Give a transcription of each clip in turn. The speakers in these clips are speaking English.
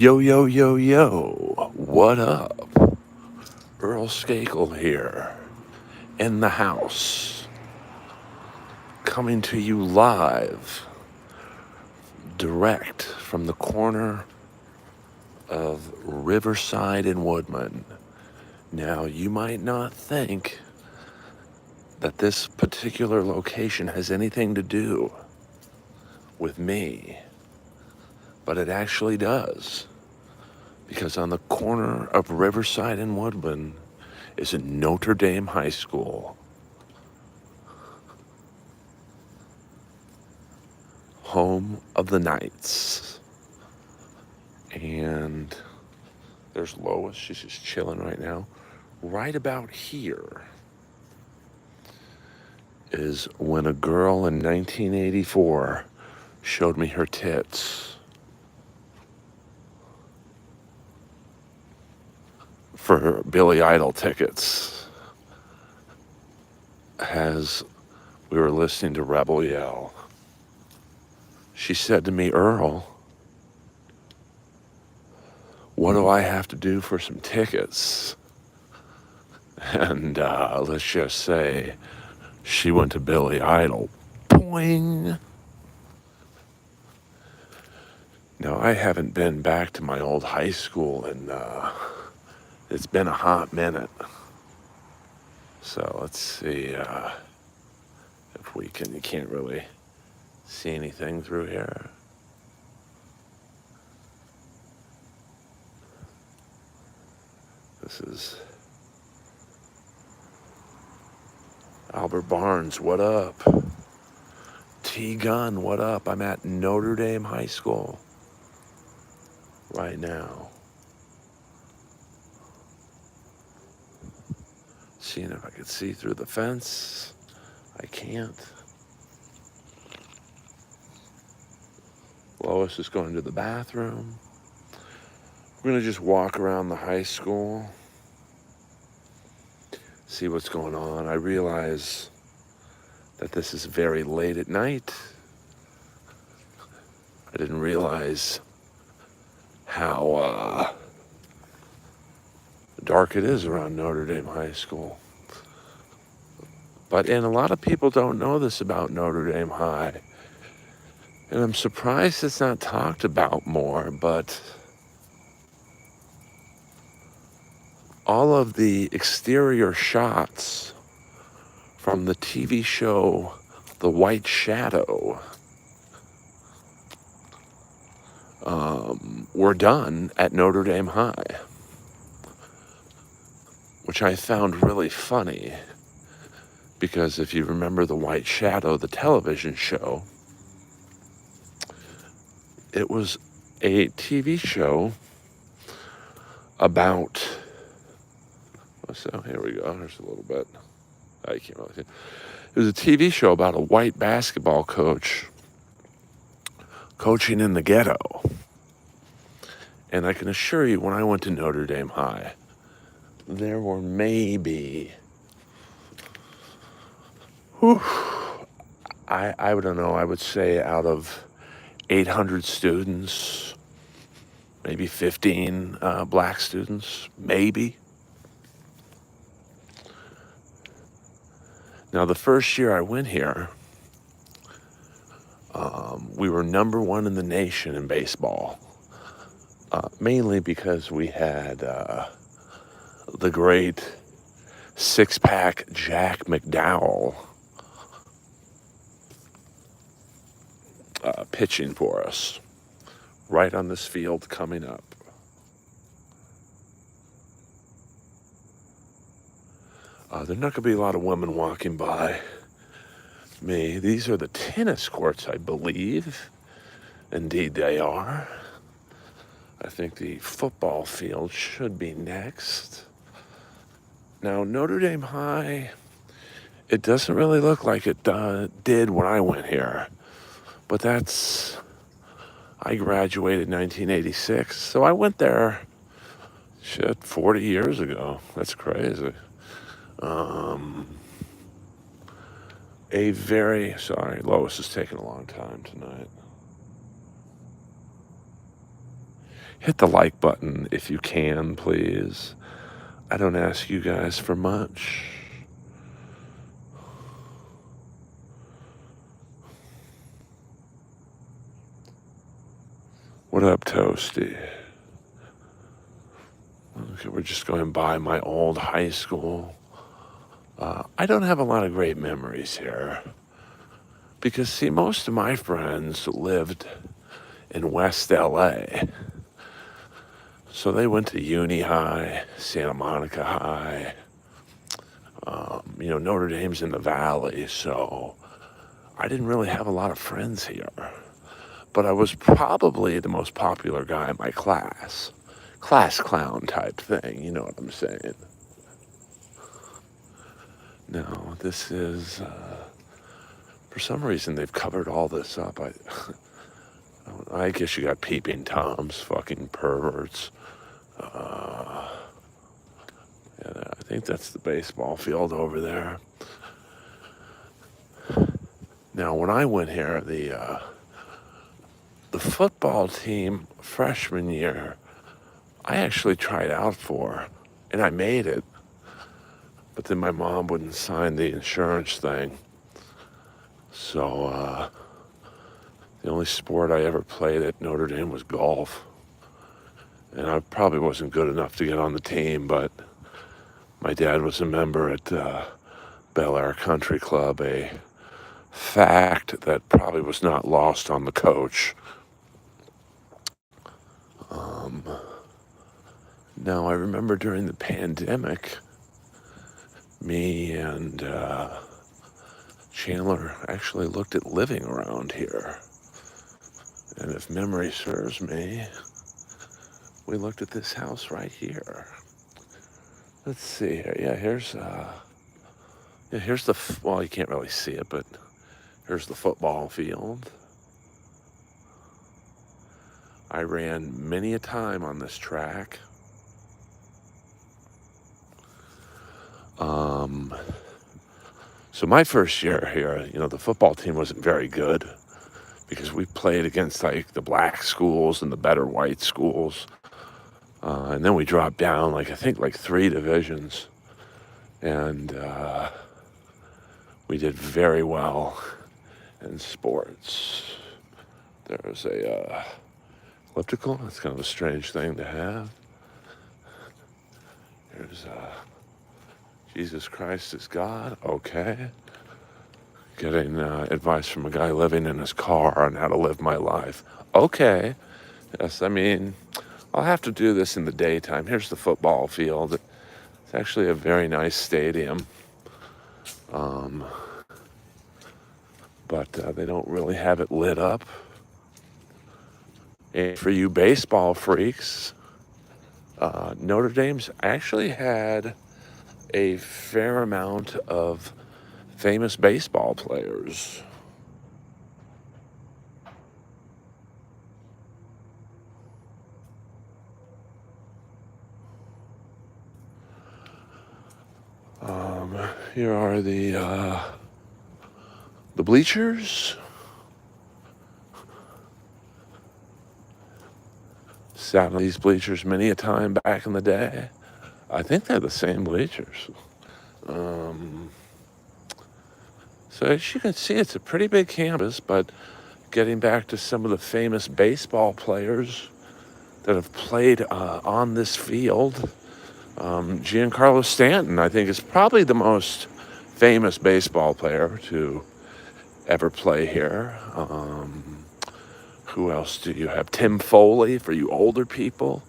Yo, yo, yo, yo, what up? Earl Skakel here, in the house, coming to you live, direct from the corner of Riverside and Woodman. Now, you might not think that this particular location has anything to do with me, but it actually does. Because on the corner of Riverside and Woodman is a Notre Dame High School, home of the Knights. And there's Lois, she's just chilling right now. Right about here is when a girl in 1984 showed me her tits for Billy Idol tickets as we were listening to Rebel Yell. She said to me, "Earl, what do I have to do for some tickets?" And let's just say she went to Billy Idol. Boing! Now, I haven't been back to my old high school, and it's been a hot minute. So let's see if we can. You can't really see anything through here. This is Albert Barnes, what up? T Gun, what up? I'm at Notre Dame High School right now. Seeing if I could see through the fence. I can't. Lois is going to the bathroom. We're gonna just walk around the high school, see what's going on. I realize that this is very late at night. I didn't realize how dark it is around Notre Dame High School. And a lot of people don't know this about Notre Dame High. And I'm surprised it's not talked about more, but all of the exterior shots from the TV show The White Shadow were done at Notre Dame High, which I found really funny, because if you remember The White Shadow, the television show, it was a TV show about, so here we go, there's a little bit, I can't really see. It was a TV show about a white basketball coach coaching in the ghetto. And I can assure you, when I went to Notre Dame High, there were maybe, I don't know, I would say out of 800 students, maybe 15 black students, maybe. Now, the first year I went here, we were number one in the nation in baseball, mainly because we had the great six-pack Jack McDowell pitching for us right on this field coming up. There's not going to be a lot of women walking by me. These are the tennis courts, I believe. Indeed, they are. I think the football field should be next. Now, Notre Dame High, it doesn't really look like it did when I went here. But I graduated in 1986, so I went there, 40 years ago. That's crazy. Sorry, Lois is taking a long time tonight. hit the like button if you can, please. I don't ask you guys for much. What up, Toasty? Okay, we're just going by my old high school. I don't have a lot of great memories here because, see, most of my friends lived in West LA. So they went to Uni High, Santa Monica High, Notre Dame's in the Valley, so I didn't really have a lot of friends here. But I was probably the most popular guy in my class. Class clown type thing, you know what I'm saying? No, this is, for some reason they've covered all this up. I guess you got peeping Toms, fucking perverts. Yeah, I think that's the baseball field over there. Now, when I went here, the football team freshman year, I actually tried out for, and I made it. But then my mom wouldn't sign the insurance thing. So the only sport I ever played at Notre Dame was golf. And I probably wasn't good enough to get on the team, but my dad was a member at Bel Air Country Club, a fact that probably was not lost on the coach. Now, I remember during the pandemic, me and Chandler actually looked at living around here. And if memory serves me, we looked at this house right here. Let's see here. Yeah, here's the, well, you can't really see it, but here's the football field. I ran many a time on this track. So my first year here, the football team wasn't very good because we played against like the black schools and the better white schools. And then we dropped down I think 3 divisions. And we did very well in sports. There's a elliptical. That's kind of a strange thing to have. There's Jesus Christ is God. Okay. Getting advice from a guy living in his car on how to live my life. Okay. Yes, I mean, I'll have to do this in the daytime. Here's the football field. It's actually a very nice stadium. But they don't really have it lit up. And for you baseball freaks, Notre Dame's actually had a fair amount of famous baseball players. Here are the bleachers. Sat on these bleachers many a time back in the day. I think they're the same bleachers. So as you can see, it's a pretty big campus, but getting back to some of the famous baseball players that have played on this field, Giancarlo Stanton, I think, is probably the most famous baseball player to ever play here. Who else do you have? Tim Foley, for you older people.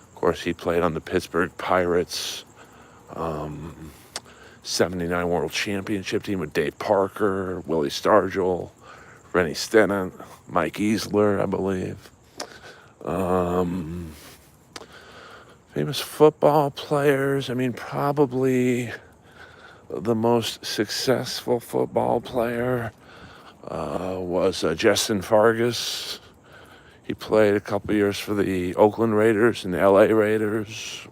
Of course, he played on the Pittsburgh Pirates 79 World Championship team with Dave Parker, Willie Stargell, Rennie Stennett, Mike Easler, I believe. Famous football players. I mean, probably the most successful football player was Justin Fargas. He played a couple years for the Oakland Raiders and the LA Raiders.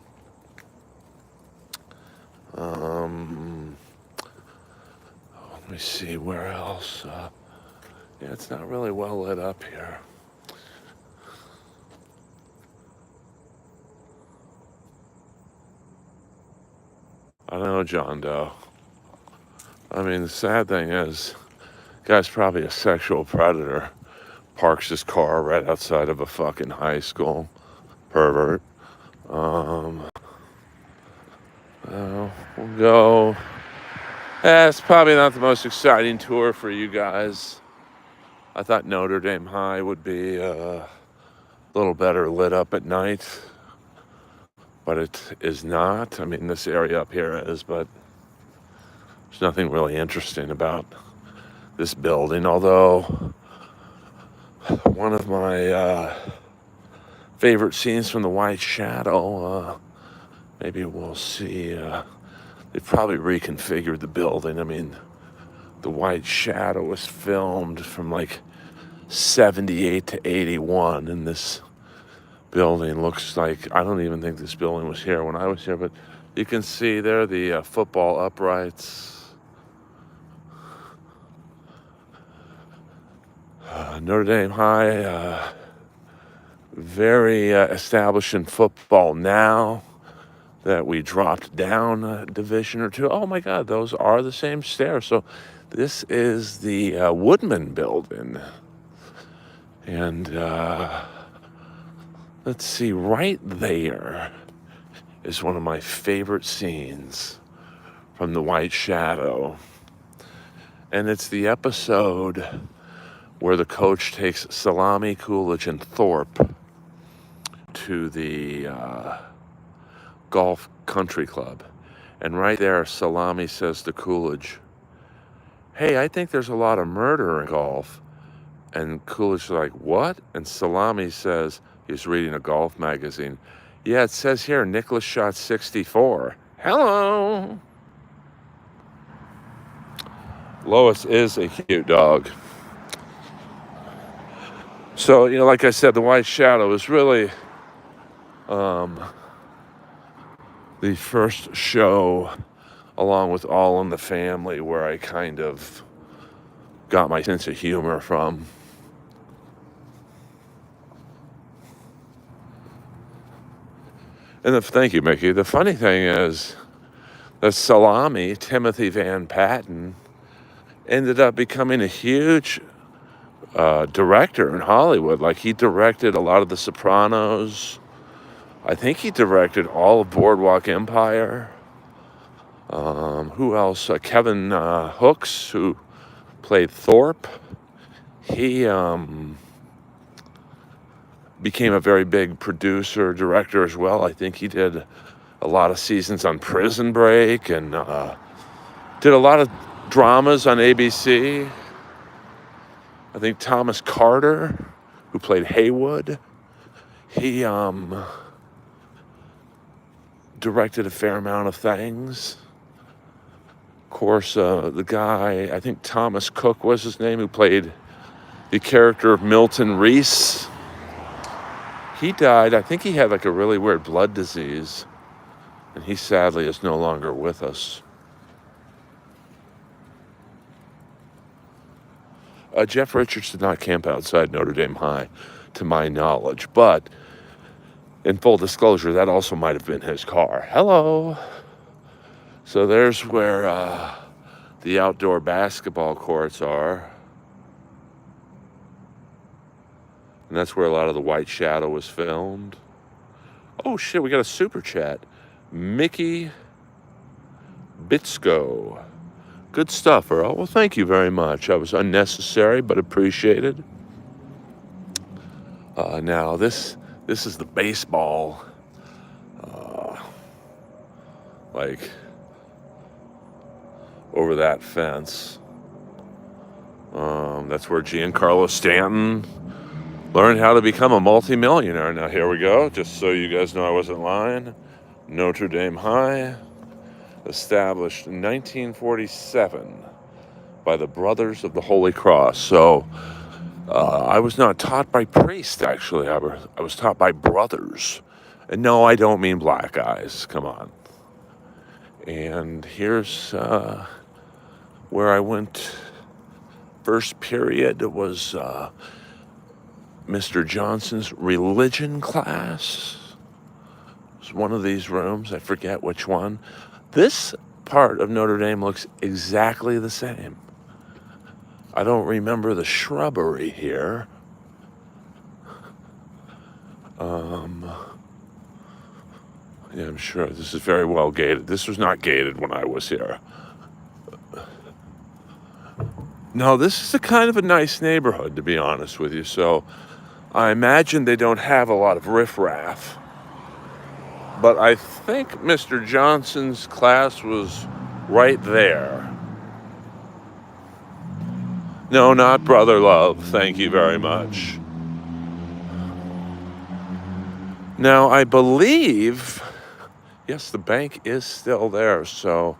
Let me see, where else? Yeah, it's not really well lit up here. don't know, John Doe. I mean, the sad thing is, guy's probably a sexual predator. Parks his car right outside of a fucking high school. Pervert. We'll go. It's probably not the most exciting tour for you guys. I thought Notre Dame High would be a little better lit up at night, but it is not. I mean, this area up here is, but there's nothing really interesting about this building, although one of my favorite scenes from The White Shadow, maybe we'll see, they've probably reconfigured the building. I mean, The White Shadow was filmed from like 78 to 81, and this building looks like, I don't even think this building was here when I was here, but you can see there the football uprights. Notre Dame High, very established in football now that we dropped down a division or two. Oh my God, those are the same stairs. So this is the Woodman building. And let's see, right there is one of my favorite scenes from The White Shadow. And it's the episode where the coach takes Salami, Coolidge, and Thorpe to the golf country club. And right there, Salami says to Coolidge, "Hey, I think there's a lot of murder in golf." And Coolidge is like, "What?" And Salami says, he's reading a golf magazine, "Yeah, it says here, Nicklaus shot 64. Hello. Lois is a cute dog. So, like I said, The White Shadow is really the first show, along with All in the Family, where I kind of got my sense of humor from. And thank you, Mickey. The funny thing is that Salami, Timothy Van Patten, ended up becoming a huge director in Hollywood. Like, he directed a lot of The Sopranos. I think he directed all of Boardwalk Empire. Who else? Kevin Hooks, who played Thorpe. He became a very big producer, director as well. I think he did a lot of seasons on Prison Break and did a lot of dramas on ABC. I think Thomas Carter, who played Haywood, he directed a fair amount of things. Of course, the guy, I think Thomas Cook was his name, who played the character of Milton Reese. He died. I think he had like a really weird blood disease, and he sadly is no longer with us. Jeff Richards did not camp outside Notre Dame High, to my knowledge, but in full disclosure, that also might have been his car. Hello. So there's where the outdoor basketball courts are. And that's where a lot of The White Shadow was filmed. Oh shit, we got a super chat. Mickey Bitsko. Good stuff, Earl. Well, thank you very much. I was unnecessary, but appreciated. Now, this is the baseball, like, over that fence. That's where Giancarlo Stanton learned how to become a multimillionaire. Now, here we go, just so you guys know I wasn't lying. Notre Dame High, established in 1947 by the Brothers of the Holy Cross. So I was not taught by priests, actually. I was taught by brothers. And no, I don't mean black guys. Come on. And here's where I went. First period was Mr. Johnson's religion class. It was one of these rooms. I forget which one. This part of Notre Dame looks exactly the same. I don't remember the shrubbery here. Yeah, I'm sure this is very well gated. This was not gated when I was here. No, this is a kind of a nice neighborhood, to be honest with you. So I imagine they don't have a lot of riffraff. But I think Mr. Johnson's class was right there. No, not Brother Love. Thank you very much. Now, I believe, yes, the bank is still there, so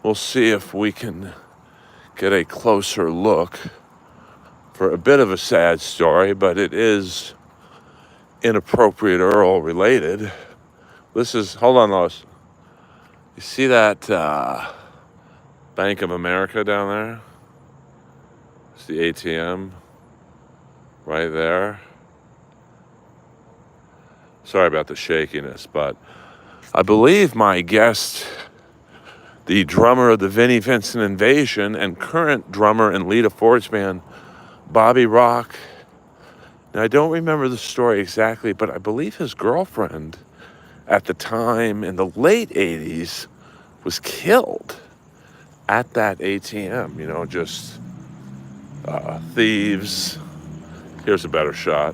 we'll see if we can get a closer look for a bit of a sad story, but it is inappropriate Earl related. This is, hold on, Lois. You see that Bank of America down there? It's the ATM right there. Sorry about the shakiness, but I believe my guest, the drummer of the Vinnie Vincent Invasion and current drummer and lead of Ford's band, Bobby Rock. Now, I don't remember the story exactly, but I believe his girlfriend at the time in the late 80s was killed at that ATM, just thieves. Here's a better shot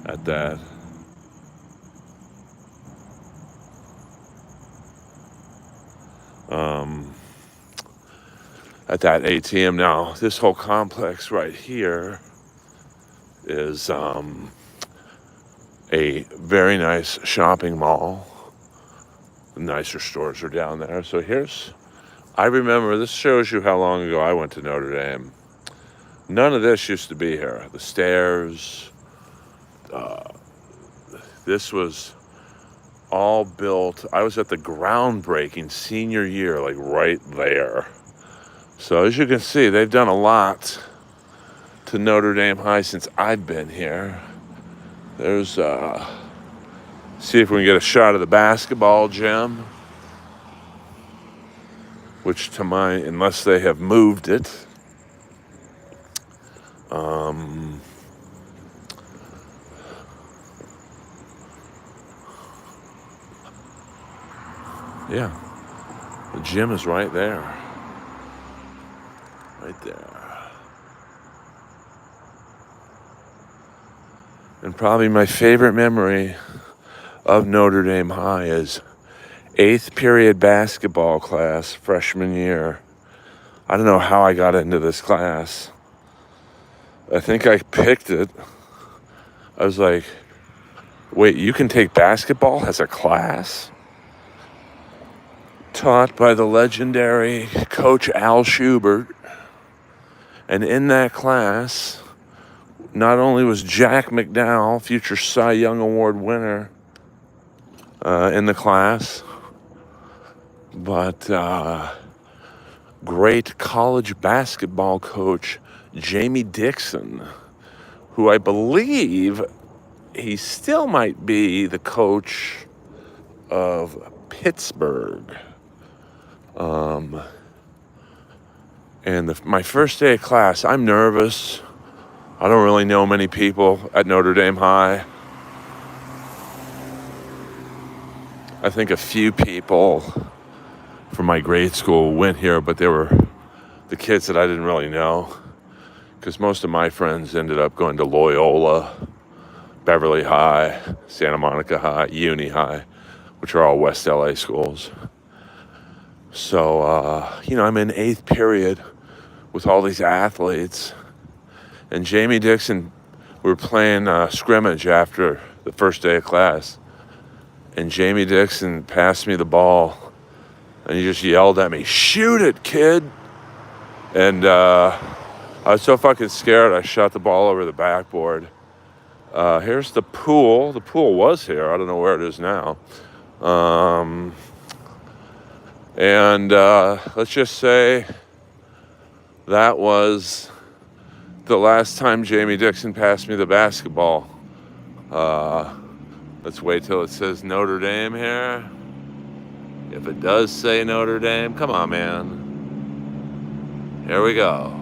at that. At that ATM. Now, this whole complex right here is a very nice shopping mall. The nicer stores are down there. So I remember, this shows you how long ago I went to Notre Dame. None of this used to be here. The stairs, this was all built. I was at the groundbreaking senior year, like right there. So as you can see, they've done a lot to Notre Dame High since I've been here. There's, see if we can get a shot of the basketball gym, which unless they have moved it. Yeah, the gym is right there. Right there. And probably my favorite memory of Notre Dame High is 8th period basketball class, freshman year. I don't know how I got into this class. I think I picked it. I was like, wait, you can take basketball as a class? Taught by the legendary Coach Al Schubert. And in that class, not only was Jack McDowell, future Cy Young Award winner, in the class, but great college basketball coach Jamie Dixon, who I believe he still might be the coach of Pittsburgh. And my first day of class, I'm nervous. I don't really know many people at Notre Dame High. I think a few people from my grade school went here, but they were the kids that I didn't really know, because most of my friends ended up going to Loyola, Beverly High, Santa Monica High, Uni High, which are all West LA schools. So, I'm in 8th period with all these athletes. And Jamie Dixon, we were playing scrimmage after the first day of class. And Jamie Dixon passed me the ball. And he just yelled at me, "Shoot it, kid!" And I was so fucking scared, I shot the ball over the backboard. Here's the pool. The pool was here. I don't know where it is now. And let's just say that was the last time Jamie Dixon passed me the basketball. Let's wait till it says Notre Dame here. If it does say Notre Dame, come on, man. Here we go.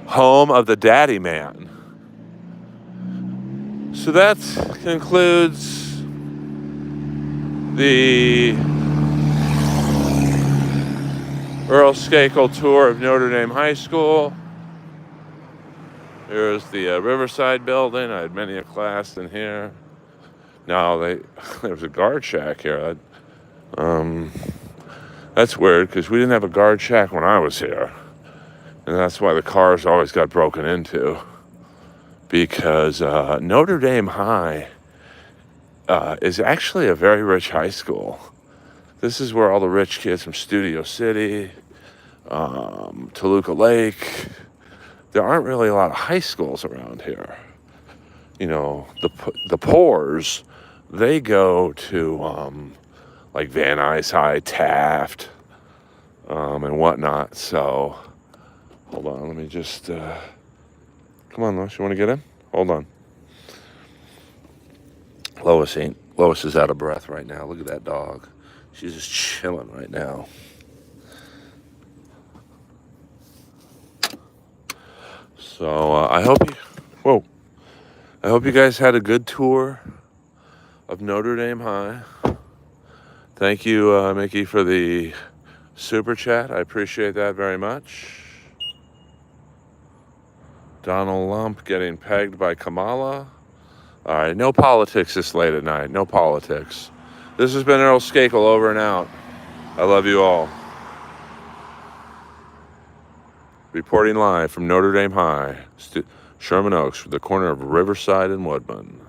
Home of the Daddy Man. So that concludes the Earl Skakel tour of Notre Dame High School. Here's the Riverside building. I had many a class in here. No, there's a guard shack here. That's weird because we didn't have a guard shack when I was here. And that's why the cars always got broken into. Because Notre Dame High is actually a very rich high school. This is where all the rich kids from Studio City, Toluca Lake, there aren't really a lot of high schools around here. You know, the poors, they go to like Van Nuys High, Taft, and whatnot. So, hold on, let me just, come on, Lois, you want to get in? Hold on. Lois is out of breath right now. Look at that dog. She's just chilling right now. So I hope you guys had a good tour of Notre Dame High. Thank you, Mickey, for the super chat. I appreciate that very much. Donald Lump getting pegged by Kamala. All right, no politics this late at night. No politics. This has been Earl Skakel, over and out. I love you all. Reporting live from Notre Dame High, Sherman Oaks, the corner of Riverside and Woodman.